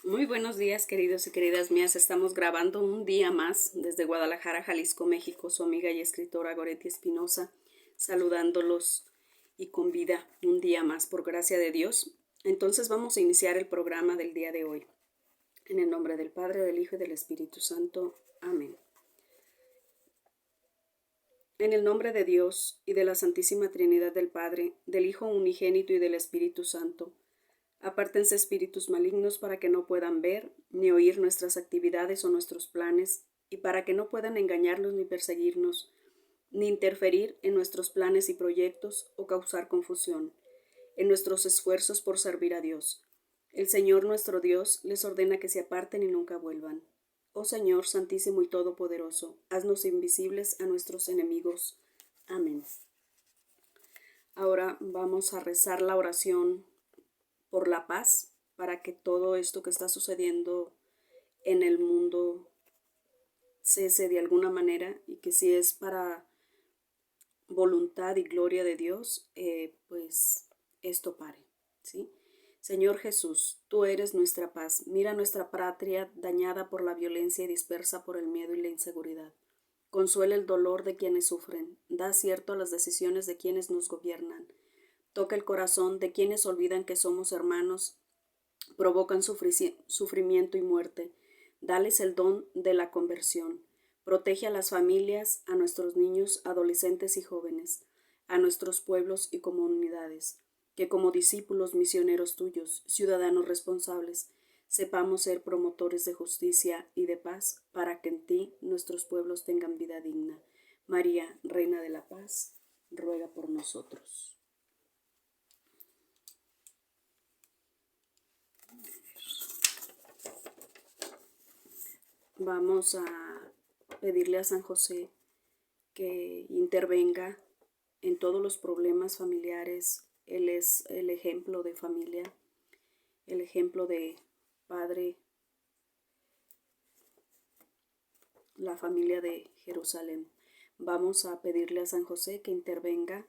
Muy buenos días, queridos y queridas mías. Estamos grabando un día más desde Guadalajara, Jalisco, México. Su amiga y escritora Goretti Espinosa, saludándolos y con vida un día más, por gracia de Dios. Entonces vamos a iniciar el programa del día de hoy. En el nombre del Padre, del Hijo y del Espíritu Santo. Amén. En el nombre de Dios y de la Santísima Trinidad del Padre, del Hijo unigénito y del Espíritu Santo. Apártense espíritus malignos para que no puedan ver ni oír nuestras actividades o nuestros planes, y para que no puedan engañarnos ni perseguirnos, ni interferir en nuestros planes y proyectos o causar confusión en nuestros esfuerzos por servir a Dios. El Señor nuestro Dios les ordena que se aparten y nunca vuelvan. Oh Señor Santísimo y Todopoderoso, haznos invisibles a nuestros enemigos. Amén. Ahora vamos a rezar la oración por la paz, para que todo esto que está sucediendo en el mundo cese de alguna manera, y que si es para voluntad y gloria de Dios, pues esto pare, ¿sí? Señor Jesús, tú eres nuestra paz. Mira nuestra patria dañada por la violencia y dispersa por el miedo y la inseguridad. Consuela el dolor de quienes sufren, da acierto a las decisiones de quienes nos gobiernan. Toca el corazón de quienes olvidan que somos hermanos, provocan sufrimiento y muerte. Dales el don de la conversión. Protege a las familias, a nuestros niños, adolescentes y jóvenes, a nuestros pueblos y comunidades, que como discípulos misioneros tuyos, ciudadanos responsables, sepamos ser promotores de justicia y de paz, para que en ti nuestros pueblos tengan vida digna. María, Reina de la Paz, ruega por nosotros. Vamos a pedirle a San José que intervenga en todos los problemas familiares. Él es el ejemplo de familia, el ejemplo de padre, la familia de Jerusalén. Vamos a pedirle a San José que intervenga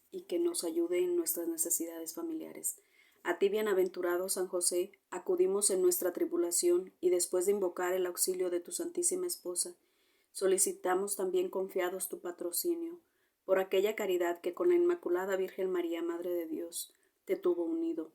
y que nos ayude en nuestras necesidades familiares. A ti, bienaventurado San José, acudimos en nuestra tribulación, y después de invocar el auxilio de tu Santísima Esposa, solicitamos también confiados tu patrocinio, por aquella caridad que con la Inmaculada Virgen María, Madre de Dios, te tuvo unido,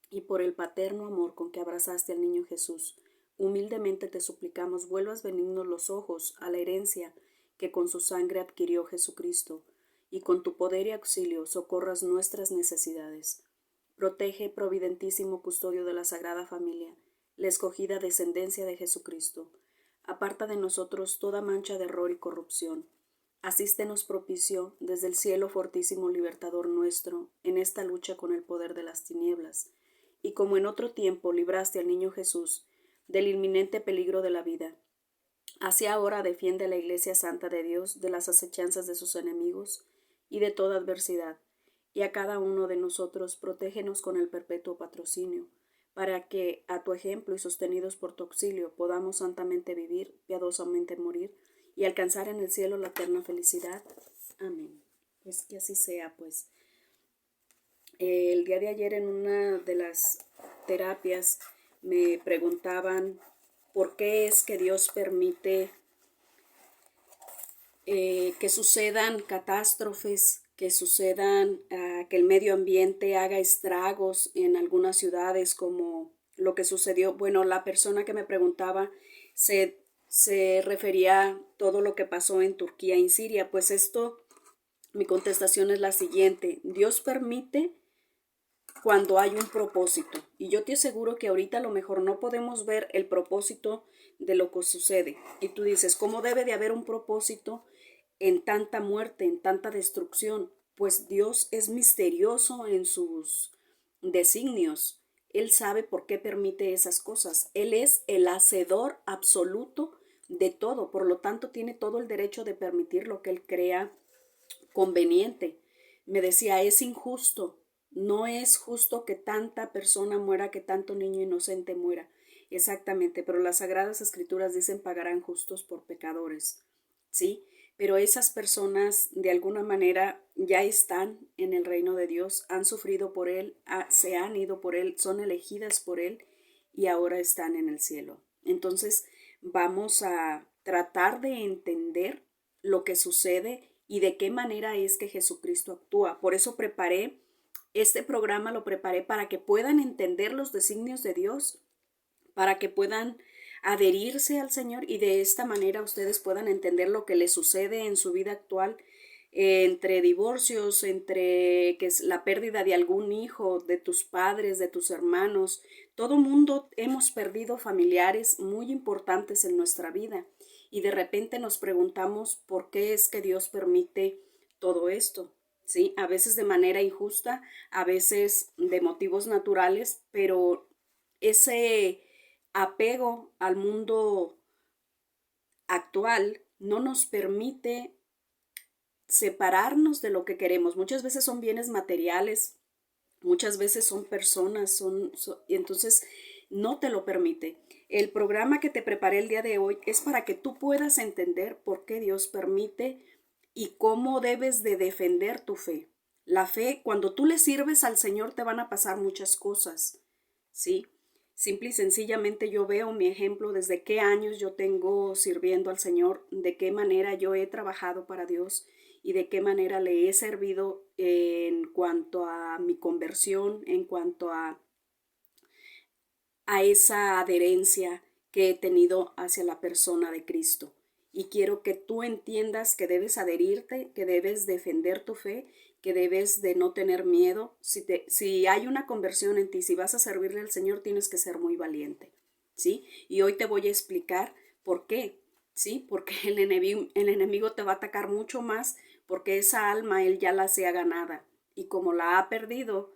y por el paterno amor con que abrazaste al niño Jesús. Humildemente te suplicamos vuelvas benignos los ojos a la herencia que con su sangre adquirió Jesucristo, y con tu poder y auxilio socorras nuestras necesidades. Protege, providentísimo custodio de la Sagrada Familia, la escogida descendencia de Jesucristo. Aparta de nosotros toda mancha de error y corrupción. Asístenos propicio desde el cielo, fortísimo libertador nuestro, en esta lucha con el poder de las tinieblas. Y como en otro tiempo libraste al niño Jesús del inminente peligro de la vida, así ahora defiende a la Iglesia Santa de Dios de las acechanzas de sus enemigos y de toda adversidad, y a cada uno de nosotros protégenos con el perpetuo patrocinio, para que, a tu ejemplo y sostenidos por tu auxilio, podamos santamente vivir, piadosamente morir, y alcanzar en el cielo la eterna felicidad. Amén. Pues que así sea, pues. El día de ayer en una de las terapias me preguntaban por qué es que Dios permite que sucedan catástrofes, que sucedan, que el medio ambiente haga estragos en algunas ciudades, como lo que sucedió. Bueno, la persona que me preguntaba se refería a todo lo que pasó en Turquía y en Siria. Pues esto, mi contestación es la siguiente: Dios permite cuando hay un propósito. Y yo te aseguro que ahorita a lo mejor no podemos ver el propósito de lo que sucede. Y tú dices, ¿cómo debe de haber un propósito en tanta muerte, en tanta destrucción? Pues Dios es misterioso en sus designios. Él sabe por qué permite esas cosas. Él es el hacedor absoluto de todo. Por lo tanto, tiene todo el derecho de permitir lo que Él crea conveniente. Me decía, es injusto. No es justo que tanta persona muera, que tanto niño inocente muera. Exactamente, pero las Sagradas Escrituras dicen pagarán justos por pecadores, ¿sí? Pero esas personas de alguna manera ya están en el reino de Dios, han sufrido por Él, se han ido por Él, son elegidas por Él, y ahora están en el cielo. Entonces vamos a tratar de entender lo que sucede y de qué manera es que Jesucristo actúa. Por eso preparé este programa, lo preparé para que puedan entender los designios de Dios, para que puedan adherirse al Señor y de esta manera ustedes puedan entender lo que les sucede en su vida actual, entre divorcios, entre que es la pérdida de algún hijo, de tus padres, de tus hermanos. Todo mundo hemos perdido familiares muy importantes en nuestra vida y de repente nos preguntamos por qué es que Dios permite todo esto. Sí, a veces de manera injusta, a veces de motivos naturales, pero ese apego al mundo actual no nos permite separarnos de lo que queremos. Muchas veces son bienes materiales, muchas veces son personas, y entonces no te lo permite. El programa que te preparé el día de hoy es para que tú puedas entender por qué Dios permite y cómo debes de defender tu fe. La fe, cuando tú le sirves al Señor, te van a pasar muchas cosas, ¿sí? Simple y sencillamente yo veo mi ejemplo desde qué años yo tengo sirviendo al Señor, de qué manera yo he trabajado para Dios y de qué manera le he servido en cuanto a mi conversión, en cuanto a esa adherencia que he tenido hacia la persona de Cristo. Y quiero que tú entiendas que debes adherirte, que debes defender tu fe, que debes de no tener miedo. Si hay una conversión en ti, si vas a servirle al Señor, tienes que ser muy valiente, ¿sí? Y hoy te voy a explicar por qué, ¿sí? Porque el enemigo te va a atacar mucho más porque esa alma él ya la sea ganada. Y como la ha perdido,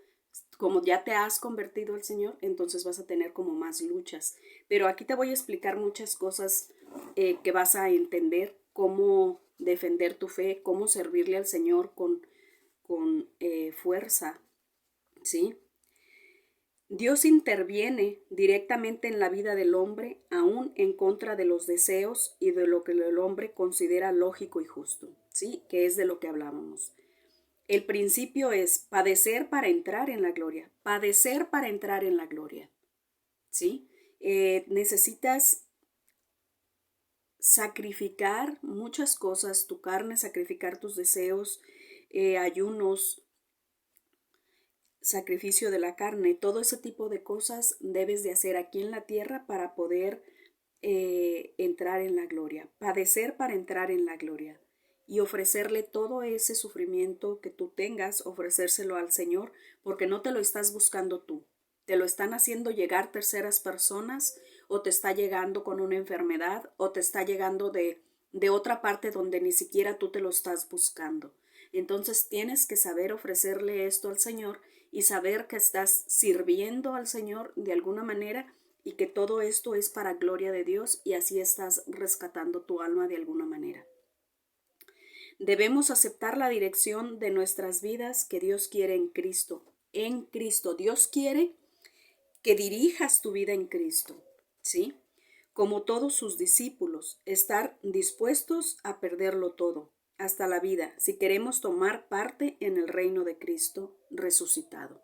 como ya te has convertido al Señor, entonces vas a tener como más luchas. Pero aquí te voy a explicar muchas cosas que vas a entender, cómo defender tu fe, cómo servirle al Señor con fuerza, ¿sí? Dios interviene directamente en la vida del hombre, aún en contra de los deseos y de lo que el hombre considera lógico y justo, ¿sí? Que es de lo que hablábamos. El principio es padecer para entrar en la gloria, padecer para entrar en la gloria, ¿sí? Necesitas sacrificar muchas cosas, tu carne, sacrificar tus deseos, ayunos, sacrificio de la carne, todo ese tipo de cosas debes de hacer aquí en la tierra para poder entrar en la gloria, padecer para entrar en la gloria y ofrecerle todo ese sufrimiento que tú tengas, ofrecérselo al Señor, porque no te lo estás buscando tú, te lo están haciendo llegar terceras personas o te está llegando con una enfermedad o te está llegando de otra parte donde ni siquiera tú te lo estás buscando. Entonces tienes que saber ofrecerle esto al Señor y saber que estás sirviendo al Señor de alguna manera y que todo esto es para gloria de Dios y así estás rescatando tu alma de alguna manera. Debemos aceptar la dirección de nuestras vidas que Dios quiere en Cristo. En Cristo. Dios quiere que dirijas tu vida en Cristo, ¿sí? Como todos sus discípulos, estar dispuestos a perderlo todo, hasta la vida, si queremos tomar parte en el reino de Cristo resucitado.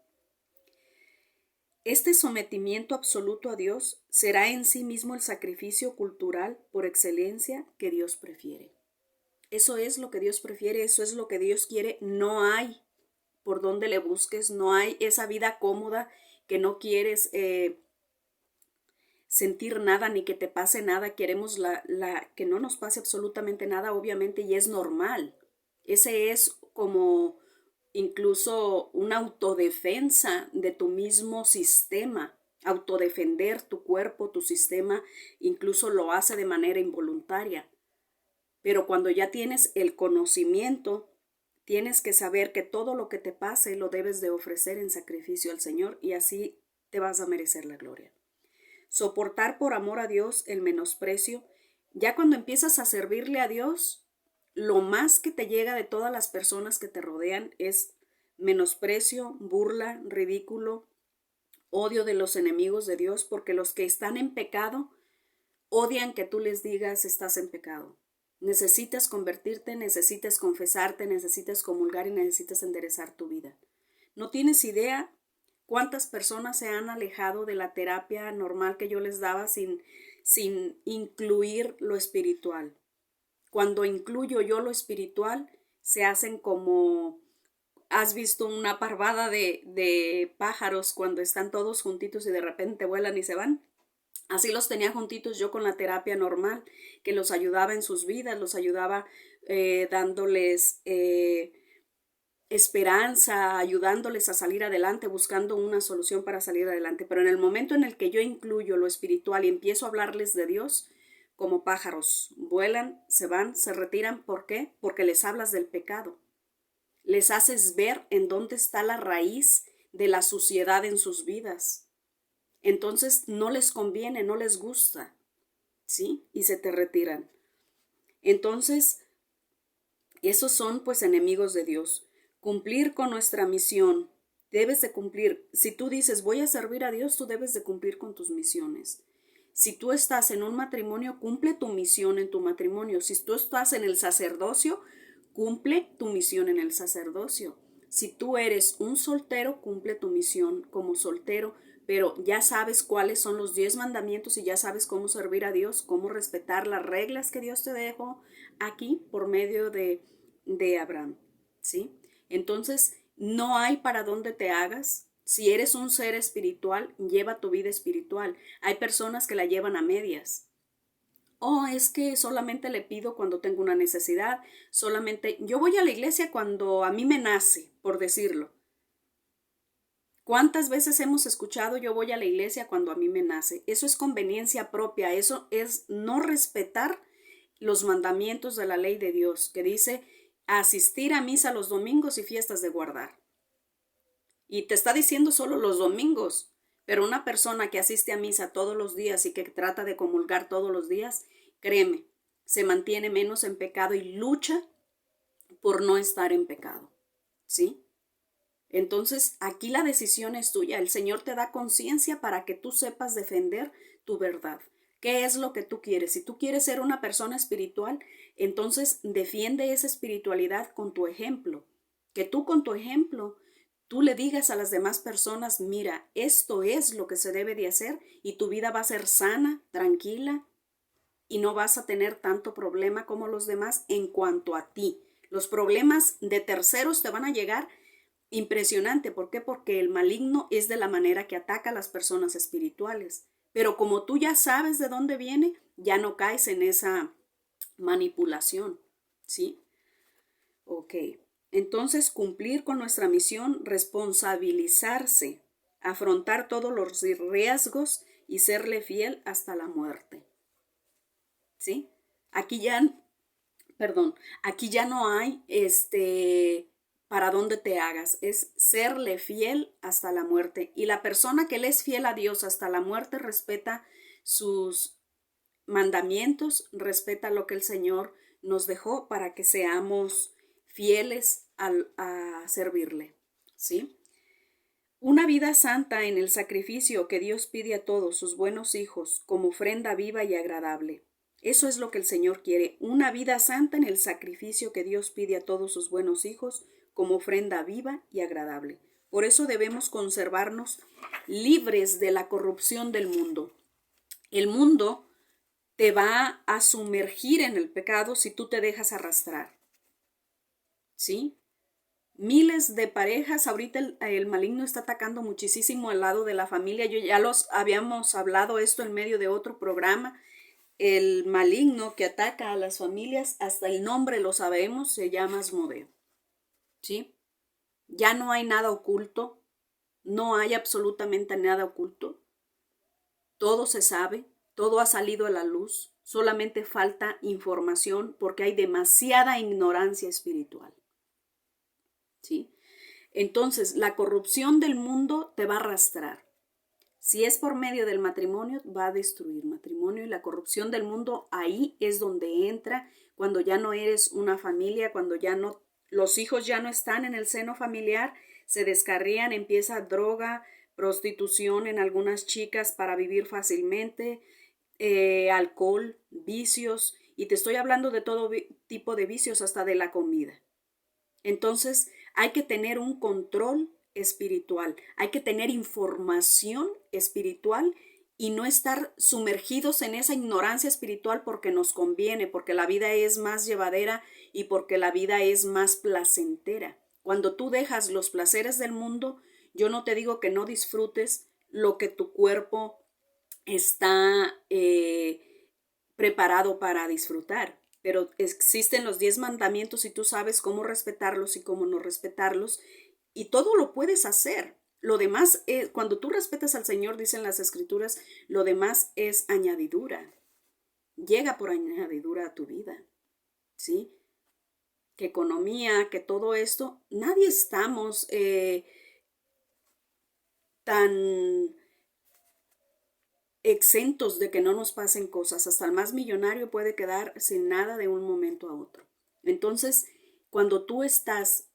Este sometimiento absoluto a Dios será en sí mismo el sacrificio cultural por excelencia que Dios prefiere. Eso es lo que Dios prefiere, eso es lo que Dios quiere. No hay por donde le busques, no hay esa vida cómoda que no quieres sentir nada ni que te pase nada. Queremos que no nos pase absolutamente nada, obviamente, y es normal. Ese es como incluso una autodefensa de tu mismo sistema. Autodefender tu cuerpo, tu sistema, incluso lo hace de manera involuntaria. Pero cuando ya tienes el conocimiento, tienes que saber que todo lo que te pase lo debes de ofrecer en sacrificio al Señor y así te vas a merecer la gloria. Soportar por amor a Dios el menosprecio. Ya cuando empiezas a servirle a Dios, lo más que te llega de todas las personas que te rodean es menosprecio, burla, ridículo, odio de los enemigos de Dios, porque los que están en pecado odian que tú les digas estás en pecado. Necesitas convertirte, necesitas confesarte, necesitas comulgar y necesitas enderezar tu vida. No tienes idea ¿Cuántas personas se han alejado de la terapia normal que yo les daba sin incluir lo espiritual? Cuando incluyo yo lo espiritual, se hacen como, ¿has visto una parvada de pájaros cuando están todos juntitos y de repente vuelan y se van? Así los tenía juntitos yo con la terapia normal, que los ayudaba en sus vidas, los ayudaba dándoles esperanza, ayudándoles a salir adelante, buscando una solución para salir adelante. Pero en el momento en el que yo incluyo lo espiritual y empiezo a hablarles de Dios, como pájaros, vuelan, se van, se retiran. ¿Por qué? Porque les hablas del pecado. Les haces ver en dónde está la raíz de la suciedad en sus vidas. Entonces no les conviene, no les gusta, ¿sí? Y se te retiran. Entonces, esos son pues enemigos de Dios. Cumplir con nuestra misión. Debes de cumplir. Si tú dices voy a servir a Dios, tú debes de cumplir con tus misiones. Si tú estás en un matrimonio, cumple tu misión en tu matrimonio. Si tú estás en el sacerdocio, cumple tu misión en el sacerdocio. Si tú eres un soltero, cumple tu misión como soltero, pero ya sabes cuáles son los 10 mandamientos y ya sabes cómo servir a Dios, cómo respetar las reglas que Dios te dejó aquí por medio de Abraham, ¿sí? Entonces, no hay para dónde te hagas. Si eres un ser espiritual, lleva tu vida espiritual. Hay personas que la llevan a medias. Es que solamente le pido cuando tengo una necesidad, solamente yo voy a la iglesia cuando a mí me nace, por decirlo. ¿Cuántas veces hemos escuchado yo voy a la iglesia cuando a mí me nace? Eso es conveniencia propia, eso es no respetar los mandamientos de la ley de Dios, que dice asistir a misa los domingos y fiestas de guardar. Y te está diciendo solo los domingos, pero una persona que asiste a misa todos los días y que trata de comulgar todos los días, créeme, se mantiene menos en pecado y lucha por no estar en pecado, ¿sí? Entonces, aquí la decisión es tuya. El Señor te da conciencia para que tú sepas defender tu verdad. ¿Qué es lo que tú quieres? Si tú quieres ser una persona espiritual, entonces defiende esa espiritualidad con tu ejemplo. Que tú con tu ejemplo, tú le digas a las demás personas, mira, esto es lo que se debe de hacer y tu vida va a ser sana, tranquila y no vas a tener tanto problema como los demás en cuanto a ti. Los problemas de terceros te van a llegar impresionante. ¿Por qué? Porque el maligno es de la manera que ataca a las personas espirituales. Pero como tú ya sabes de dónde viene, ya no caes en esa manipulación, ¿sí? Ok. Entonces, cumplir con nuestra misión, responsabilizarse, afrontar todos los riesgos y serle fiel hasta la muerte, ¿sí? Aquí ya, aquí ya no hay para dónde te hagas, es serle fiel hasta la muerte. Y la persona que le es fiel a Dios hasta la muerte respeta sus mandamientos, respeta lo que el Señor nos dejó para que seamos fieles a servirle, ¿sí? Una vida santa en el sacrificio que Dios pide a todos sus buenos hijos como ofrenda viva y agradable. Eso es lo que el Señor quiere, una vida santa en el sacrificio que Dios pide a todos sus buenos hijos como ofrenda viva y agradable. Por eso debemos conservarnos libres de la corrupción del mundo. El mundo te va a sumergir en el pecado si tú te dejas arrastrar, ¿sí? Miles de parejas, ahorita el maligno está atacando muchísimo al lado de la familia. Yo ya los habíamos hablado esto en medio de otro programa. El maligno que ataca a las familias, hasta el nombre lo sabemos, se llama Asmodeo, ¿sí? Ya no hay nada oculto, no hay absolutamente nada oculto. Todo se sabe, todo ha salido a la luz, solamente falta información porque hay demasiada ignorancia espiritual, ¿sí? Entonces, la corrupción del mundo te va a arrastrar. Si es por medio del matrimonio, va a destruir matrimonio, y la corrupción del mundo ahí es donde entra cuando ya no eres una familia, cuando ya no, los hijos ya no están en el seno familiar, se descarrían, empieza droga, prostitución en algunas chicas para vivir fácilmente, alcohol, vicios, y te estoy hablando de todo tipo de vicios, hasta de la comida. Entonces hay que tener un control espiritual. Hay que tener información espiritual y no estar sumergidos en esa ignorancia espiritual porque nos conviene, porque la vida es más llevadera y porque la vida es más placentera. Cuando tú dejas los placeres del mundo, yo no te digo que no disfrutes lo que tu cuerpo está preparado para disfrutar, pero existen los 10 mandamientos y tú sabes cómo respetarlos y cómo no respetarlos, y todo lo puedes hacer. Lo demás es, cuando tú respetas al Señor, dicen las Escrituras, lo demás es añadidura. Llega por añadidura a tu vida, ¿sí? Que economía, que todo esto, nadie estamos tan exentos de que no nos pasen cosas. Hasta el más millonario puede quedar sin nada de un momento a otro. Entonces, cuando tú estás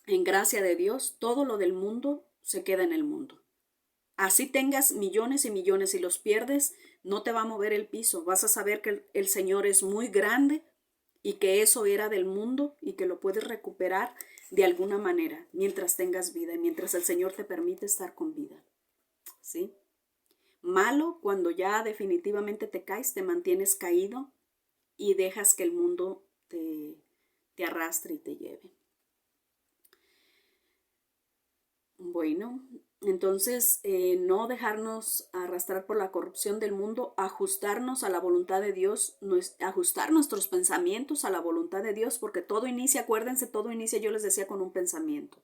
en gracia de Dios, todo lo del mundo se queda en el mundo. Así tengas millones y millones y los pierdes, no te va a mover el piso. Vas a saber que el Señor es muy grande y que eso era del mundo y que lo puedes recuperar de alguna manera mientras tengas vida y mientras el Señor te permite estar con vida. ¿Sí? Malo cuando ya definitivamente te caes, te mantienes caído y dejas que el mundo te arrastre y te lleve. Bueno, entonces no dejarnos arrastrar por la corrupción del mundo, ajustarnos a la voluntad de Dios, ajustar nuestros pensamientos a la voluntad de Dios, porque todo inicia, acuérdense, todo inicia, yo les decía, con un pensamiento.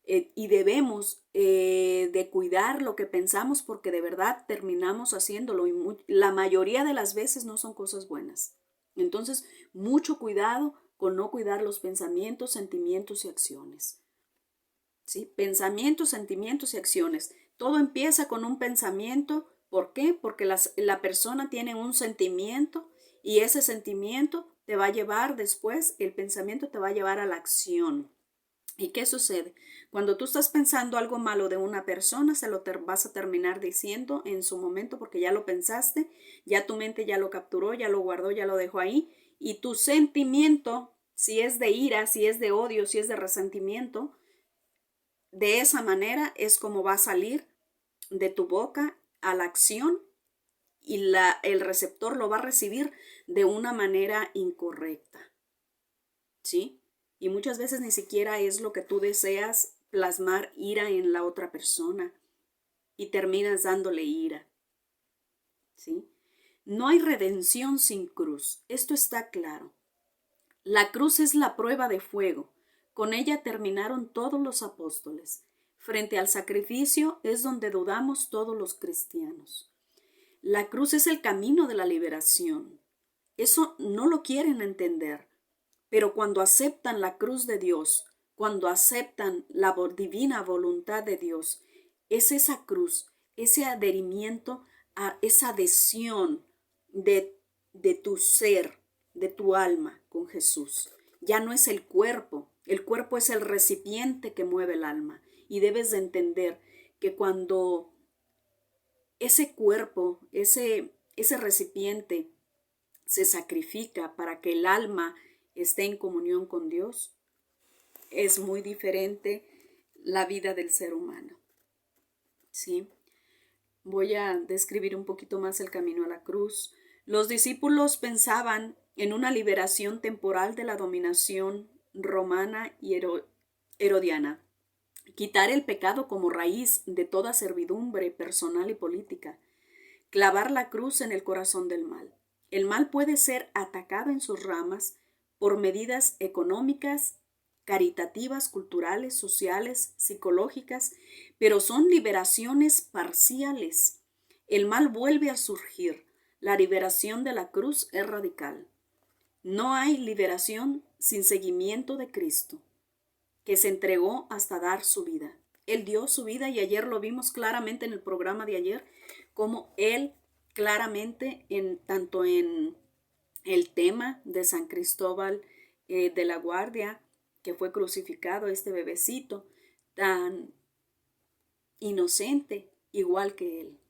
Y debemos de cuidar lo que pensamos porque de verdad terminamos haciéndolo y la mayoría de las veces no son cosas buenas. Entonces, mucho cuidado con no cuidar los pensamientos, sentimientos y acciones. ¿Sí? Pensamientos, sentimientos y acciones. Todo empieza con un pensamiento. ¿Por qué? Porque la persona tiene un sentimiento y ese sentimiento te va a llevar después, el pensamiento te va a llevar a la acción. ¿Y qué sucede? Cuando tú estás pensando algo malo de una persona, se lo vas a terminar diciendo en su momento porque ya lo pensaste, ya tu mente ya lo capturó, ya lo guardó, ya lo dejó ahí. Y tu sentimiento, si es de ira, si es de odio, si es de resentimiento, de esa manera es como va a salir de tu boca a la acción y el receptor lo va a recibir de una manera incorrecta. ¿Sí? Y muchas veces ni siquiera es lo que tú deseas plasmar ira en la otra persona y terminas dándole ira. ¿Sí? No hay redención sin cruz. Esto está claro. La cruz es la prueba de fuego. Con ella terminaron todos los apóstoles. Frente al sacrificio es donde dudamos todos los cristianos. La cruz es el camino de la liberación. Eso no lo quieren entender. Pero cuando aceptan la cruz de Dios, cuando aceptan la divina voluntad de Dios, es esa cruz, ese adherimiento, esa adhesión de tu ser, de tu alma con Jesús. Ya no es el cuerpo es el recipiente que mueve el alma. Y debes de entender que cuando ese cuerpo, ese recipiente se sacrifica para que el alma esté en comunión con Dios, es muy diferente la vida del ser humano. ¿Sí? Voy a describir un poquito más el camino a la cruz. Los discípulos pensaban en una liberación temporal de la dominación romana y herodiana. Quitar el pecado como raíz de toda servidumbre personal y política. Clavar la cruz en el corazón del mal. El mal puede ser atacado en sus ramas por medidas económicas, caritativas, culturales, sociales, psicológicas, pero son liberaciones parciales. El mal vuelve a surgir. La liberación de la cruz es radical. No hay liberación sin seguimiento de Cristo, que se entregó hasta dar su vida. Él dio su vida y ayer lo vimos claramente en el programa de ayer, como Él claramente tanto en el tema de San Cristóbal de la Guardia, que fue crucificado, este bebecito tan inocente, igual que él,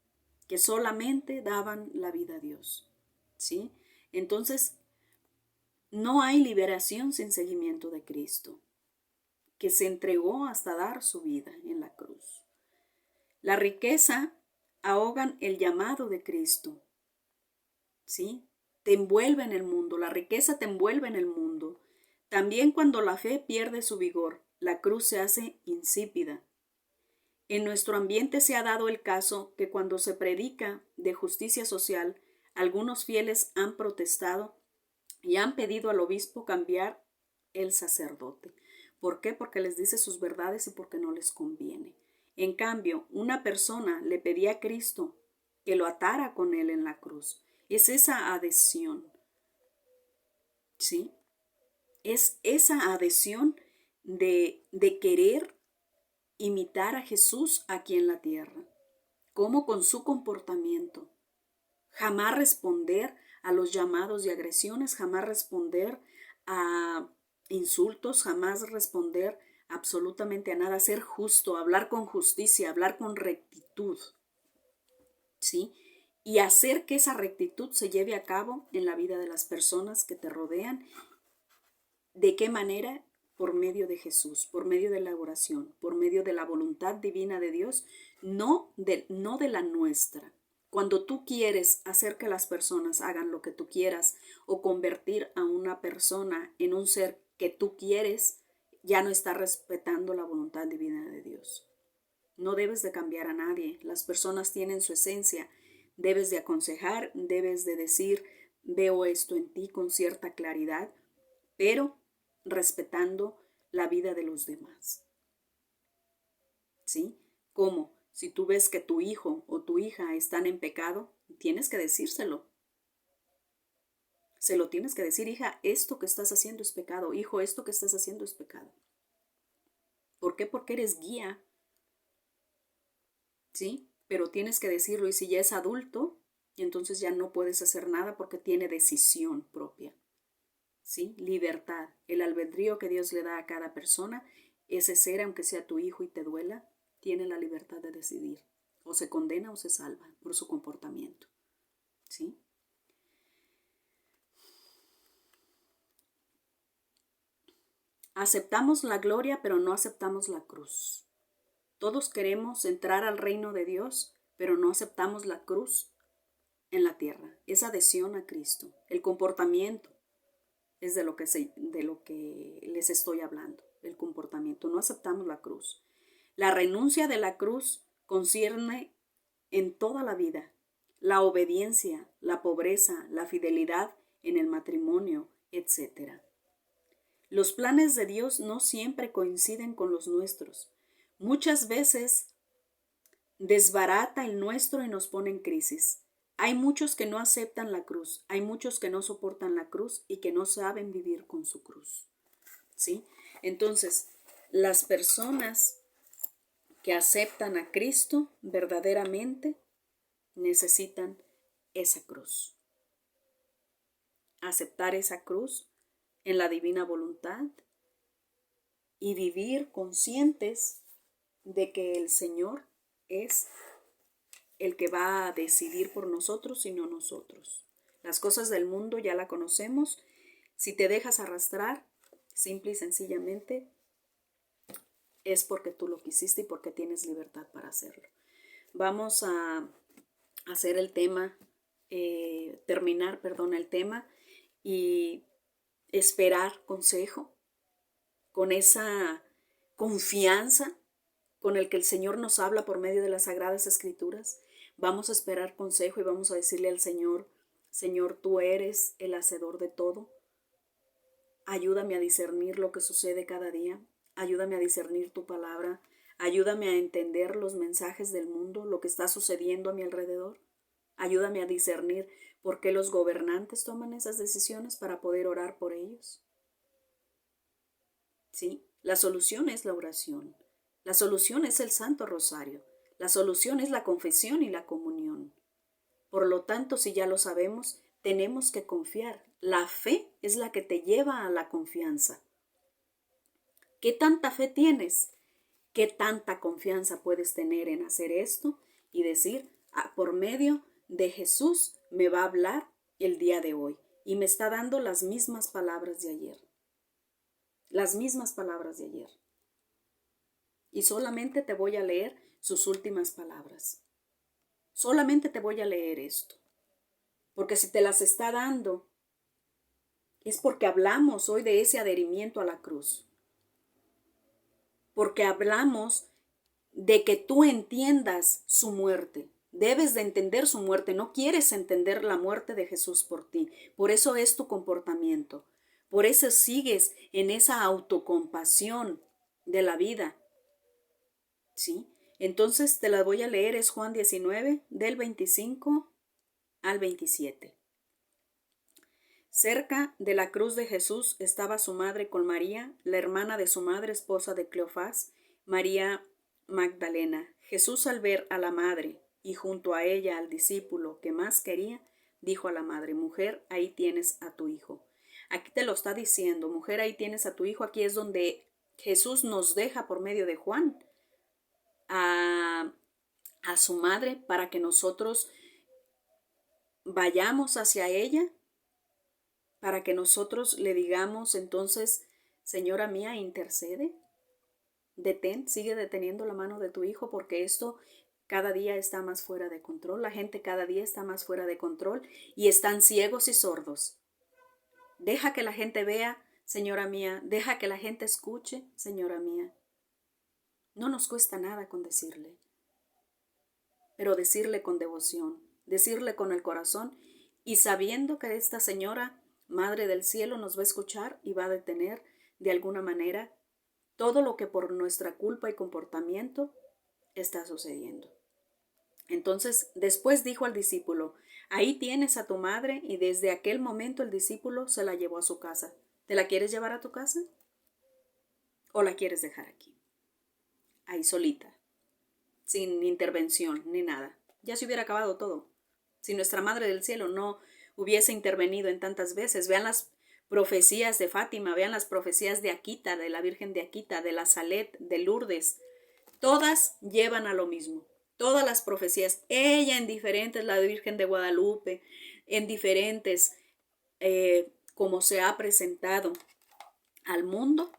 que solamente daban la vida a Dios. ¿Sí? Entonces, no hay liberación sin seguimiento de Cristo. que se entregó hasta dar su vida en la cruz. La riqueza ahogan el llamado de Cristo. ¿Sí? Te envuelve en el mundo, la riqueza te envuelve en el mundo. También cuando la fe pierde su vigor, la cruz se hace insípida. En nuestro ambiente se ha dado el caso que cuando se predica de justicia social, algunos fieles han protestado y han pedido al obispo cambiar el sacerdote. ¿Por qué? Porque les dice sus verdades y porque no les conviene. En cambio, una persona le pedía a Cristo que lo atara con él en la cruz. Es esa adhesión, ¿sí? Es esa adhesión de querer imitar a Jesús aquí en la tierra. Como con su comportamiento. Jamás responder a los llamados y agresiones, jamás responder a insultos, jamás responder absolutamente a nada, ser justo, hablar con justicia, hablar con rectitud, ¿sí? Y hacer que esa rectitud se lleve a cabo en la vida de las personas que te rodean. ¿De qué manera? Por medio de Jesús, por medio de la oración, por medio de la voluntad divina de Dios, no de la nuestra. Cuando tú quieres hacer que las personas hagan lo que tú quieras o convertir a una persona en un ser que tú quieres, ya no estás respetando la voluntad divina de Dios. No debes de cambiar a nadie. Las personas tienen su esencia. Debes de aconsejar, debes de decir, veo esto en ti con cierta claridad, pero respetando la vida de los demás. ¿Sí? ¿Cómo? Si tú ves que tu hijo o tu hija están en pecado, tienes que decírselo. Se lo tienes que decir, hija, esto que estás haciendo es pecado. Hijo, esto que estás haciendo es pecado. ¿Por qué? Porque eres guía. ¿Sí? Pero tienes que decirlo, y si ya es adulto, entonces ya no puedes hacer nada porque tiene decisión propia. ¿Sí? Libertad, el albedrío que Dios le da a cada persona, ese ser, aunque sea tu hijo y te duela, tiene la libertad de decidir, o se condena o se salva por su comportamiento. ¿Sí? Aceptamos la gloria, pero no aceptamos la cruz. Todos queremos entrar al reino de Dios, pero no aceptamos la cruz en la tierra. Esa adhesión a Cristo, el comportamiento, es de lo que les estoy hablando, el comportamiento. No aceptamos la cruz. La renuncia de la cruz concierne en toda la vida, la obediencia, la pobreza, la fidelidad en el matrimonio, etc. Los planes de Dios no siempre coinciden con los nuestros. Muchas veces desbarata el nuestro y nos pone en crisis. Hay muchos que no aceptan la cruz, hay muchos que no soportan la cruz y que no saben vivir con su cruz. ¿Sí? Entonces, las personas que aceptan a Cristo verdaderamente necesitan esa cruz. Aceptar esa cruz en la divina voluntad y vivir conscientes de que el Señor es el que va a decidir por nosotros y no nosotros. Las cosas del mundo ya la conocemos. Si te dejas arrastrar, simple y sencillamente, es porque tú lo quisiste y porque tienes libertad para hacerlo. Vamos a hacer el tema, terminar el tema y esperar consejo con esa confianza con el que el Señor nos habla por medio de las Sagradas Escrituras. Vamos a esperar consejo y vamos a decirle al Señor, Señor, tú eres el hacedor de todo. Ayúdame a discernir lo que sucede cada día. Ayúdame a discernir tu palabra. Ayúdame a entender los mensajes del mundo, lo que está sucediendo a mi alrededor. Ayúdame a discernir por qué los gobernantes toman esas decisiones para poder orar por ellos. Sí, la solución es la oración. La solución es el Santo Rosario. La solución es la confesión y la comunión. Por lo tanto, si ya lo sabemos, tenemos que confiar. La fe es la que te lleva a la confianza. ¿Qué tanta fe tienes? ¿Qué tanta confianza puedes tener en hacer esto y decir, por medio de Jesús me va a hablar el día de hoy y me está dando las mismas palabras de ayer? Las mismas palabras de ayer. Y solamente te voy a leer sus últimas palabras. Solamente te voy a leer esto. Porque si te las está dando, es porque hablamos hoy de ese adherimiento a la cruz. Porque hablamos de que tú entiendas su muerte. Debes de entender su muerte. No quieres entender la muerte de Jesús por ti. Por eso es tu comportamiento. Por eso sigues en esa autocompasión de la vida. ¿Sí? Entonces te la voy a leer. Es Juan 19, del 25 al 27. Cerca de la cruz de Jesús estaba su madre con María, la hermana de su madre, esposa de Cleofás, María Magdalena. Jesús, al ver a la madre y junto a ella al discípulo que más quería, dijo a la madre: mujer, ahí tienes a tu hijo. Aquí te lo está diciendo: mujer, ahí tienes a tu hijo. Aquí es donde Jesús nos deja por medio de Juan a su madre para que nosotros vayamos hacia ella, para que nosotros le digamos entonces: señora mía, intercede, detén, sigue deteniendo la mano de tu hijo, porque esto cada día está más fuera de control. La gente cada día está más fuera de control y están ciegos y sordos. Deja que la gente vea, señora mía, deja que la gente escuche, señora mía. No nos cuesta nada con decirle, pero decirle con devoción, decirle con el corazón, y sabiendo que esta señora, Madre del Cielo, nos va a escuchar y va a detener de alguna manera todo lo que por nuestra culpa y comportamiento está sucediendo. Entonces, después dijo al discípulo: ahí tienes a tu madre. Y desde aquel momento el discípulo se la llevó a su casa. ¿Te la quieres llevar a tu casa? ¿O la quieres dejar aquí? Ahí solita, sin intervención ni nada. Ya se hubiera acabado todo. Si nuestra Madre del Cielo no hubiese intervenido en tantas veces. Vean las profecías de Fátima, vean las profecías de Akita, de la Virgen de Akita, de la Salet, de Lourdes. Todas llevan a lo mismo. Todas las profecías, ella en diferentes, la Virgen de Guadalupe, en diferentes, como se ha presentado al mundo,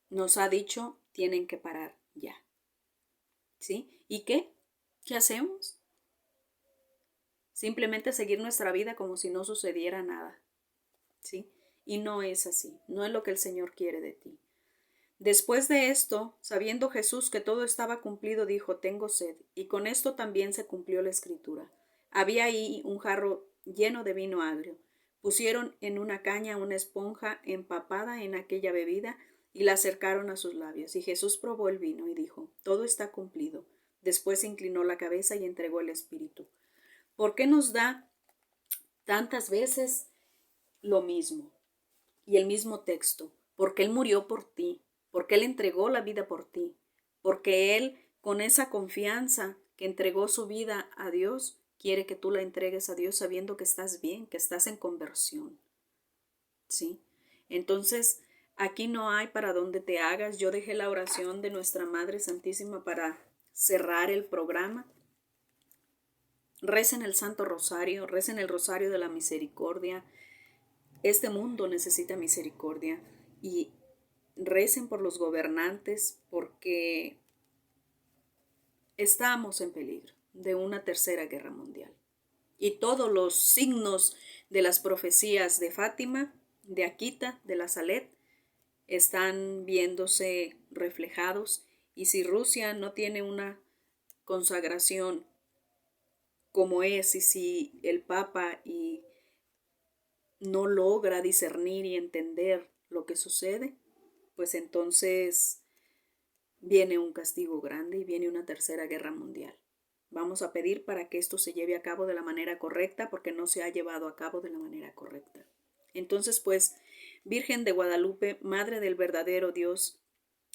nos ha dicho: tienen que parar ya. ¿Sí? ¿Y qué? ¿Qué hacemos? Simplemente seguir nuestra vida como si no sucediera nada. ¿Sí? Y no es así, no es lo que el Señor quiere de ti. Después de esto, sabiendo Jesús que todo estaba cumplido, dijo: tengo sed. Y con esto también se cumplió la escritura. Había ahí un jarro lleno de vino agrio. Pusieron en una caña una esponja empapada en aquella bebida y la acercaron a sus labios. Y Jesús probó el vino y dijo: todo está cumplido. Después inclinó la cabeza y entregó el espíritu. ¿Por qué nos da tantas veces lo mismo y el mismo texto? Porque Él murió por ti, porque Él entregó la vida por ti, porque Él, con esa confianza que entregó su vida a Dios, quiere que tú la entregues a Dios sabiendo que estás bien, que estás en conversión. ¿Sí? Entonces, aquí no hay para dónde te hagas. Yo dejé la oración de nuestra Madre Santísima para cerrar el programa. Recen el Santo Rosario, recen el Rosario de la Misericordia. Este mundo necesita misericordia, y recen por los gobernantes, porque estamos en peligro de una tercera guerra mundial. Y todos los signos de las profecías de Fátima, de Akita, de la Salet, están viéndose reflejados. Y si Rusia no tiene una consagración como es, y si el Papa no logra discernir y entender lo que sucede, pues entonces viene un castigo grande y viene una tercera guerra mundial. Vamos a pedir para que esto se lleve a cabo de la manera correcta, porque no se ha llevado a cabo de la manera correcta. Entonces, pues, Virgen de Guadalupe, Madre del verdadero Dios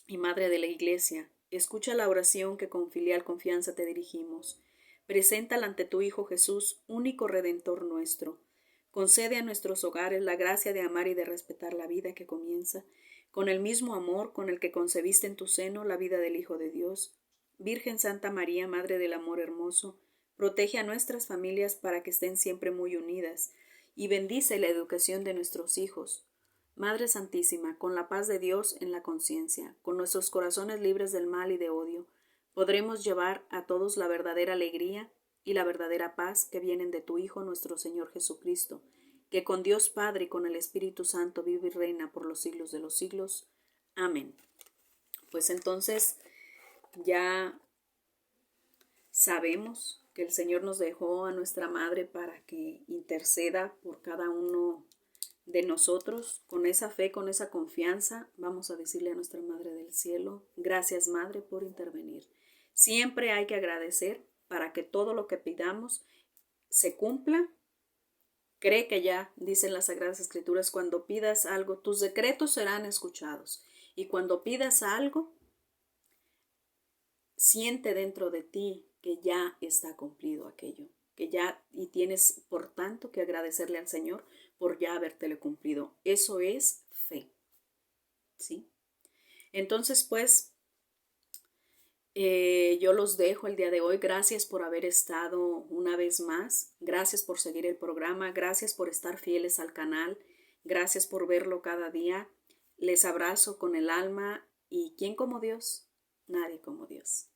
y Madre de la Iglesia, escucha la oración que con filial confianza te dirigimos. Preséntala ante tu Hijo Jesús, único Redentor nuestro. Concede a nuestros hogares la gracia de amar y de respetar la vida que comienza, con el mismo amor con el que concebiste en tu seno la vida del Hijo de Dios. Virgen Santa María, Madre del Amor Hermoso, protege a nuestras familias para que estén siempre muy unidas, y bendice la educación de nuestros hijos. Madre Santísima, con la paz de Dios en la conciencia, con nuestros corazones libres del mal y de odio, podremos llevar a todos la verdadera alegría y la verdadera paz que vienen de tu Hijo nuestro Señor Jesucristo, que con Dios Padre y con el Espíritu Santo vive y reina por los siglos de los siglos. Amén. Pues entonces ya sabemos que el Señor nos dejó a nuestra Madre para que interceda por cada uno de nosotros. Con esa fe, con esa confianza, vamos a decirle a nuestra Madre del Cielo: gracias, Madre, por intervenir. Siempre hay que agradecer para que todo lo que pidamos se cumpla. Cree que ya, dicen las Sagradas Escrituras, cuando pidas algo, tus decretos serán escuchados. Y cuando pidas algo, siente dentro de ti que ya está cumplido aquello, que ya, y tienes por tanto que agradecerle al Señor por ya habértelo cumplido. Eso es fe, ¿sí? Entonces, pues, yo los dejo el día de hoy. Gracias por haber estado una vez más. Gracias por seguir el programa. Gracias por estar fieles al canal. Gracias por verlo cada día. Les abrazo con el alma. ¿Y quién como Dios? Nadie como Dios.